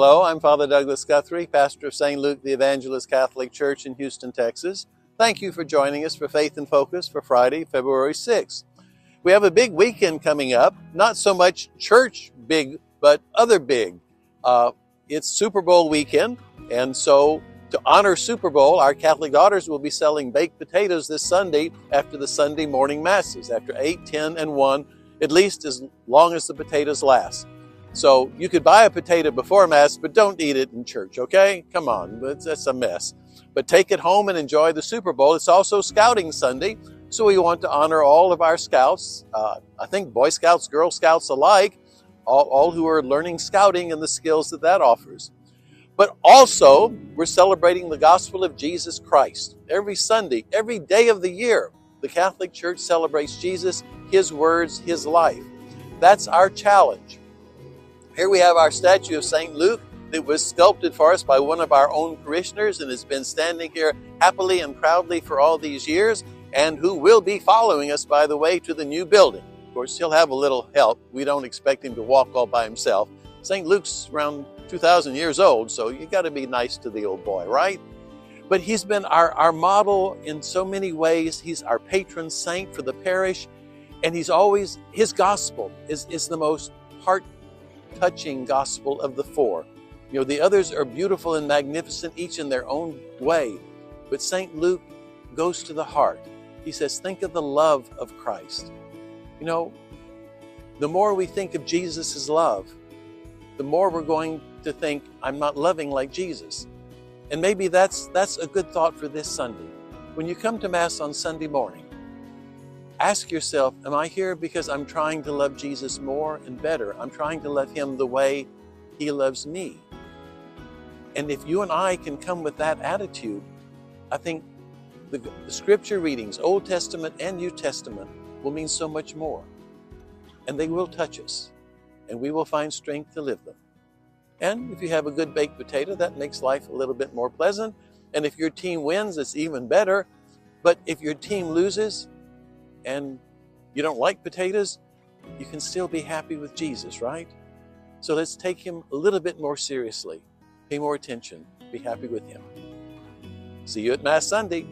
Hello, I'm Father Douglas Guthrie, pastor of St. Luke the Evangelist Catholic Church in Houston, Texas. Thank you for joining us for Faith in Focus for Friday, February 6th. We have a big weekend coming up, not so much church big, but other big. It's Super Bowl weekend, and so to honor Super Bowl, our Catholic daughters will be selling baked potatoes this Sunday after the Sunday morning masses, after 8, 10, and 1, at least as long as the potatoes last. So you could buy a potato before Mass, but don't eat it in church, okay? Come on, that's a mess. But take it home and enjoy the Super Bowl. It's also Scouting Sunday, so we want to honor all of our scouts, I think Boy Scouts, Girl Scouts alike, all who are learning scouting and the skills that offers. But also, we're celebrating the gospel of Jesus Christ. Every Sunday, every day of the year, the Catholic Church celebrates Jesus, His words, His life. That's our challenge. Here we have our statue of St. Luke that was sculpted for us by one of our own parishioners and has been standing here happily and proudly for all these years, and who will be following us, by the way, to the new building. Of course, he'll have a little help. We don't expect him to walk all by himself. St. Luke's around 2,000 years old, so you got to be nice to the old boy, right? But he's been our model in so many ways. He's our patron saint for the parish, and his gospel is the most heart-touching gospel of the four. You know, the others are beautiful and magnificent, each in their own way, but St. Luke goes to the heart. He says, think of the love of Christ. You know, the more we think of Jesus' love, the more we're going to think, I'm not loving like Jesus. And maybe that's a good thought for this Sunday. When you come to Mass on Sunday morning, ask yourself, am I here because I'm trying to love Jesus more and better? I'm trying to love Him the way He loves me. And if you and I can come with that attitude, I think the scripture readings, Old Testament and New Testament, will mean so much more. And they will touch us, and we will find strength to live them. And if you have a good baked potato, that makes life a little bit more pleasant. And if your team wins, it's even better. But if your team loses and you don't like potatoes, you can still be happy with Jesus, right? So let's take Him a little bit more seriously. Pay more attention. Be happy with Him. See you at Mass Sunday.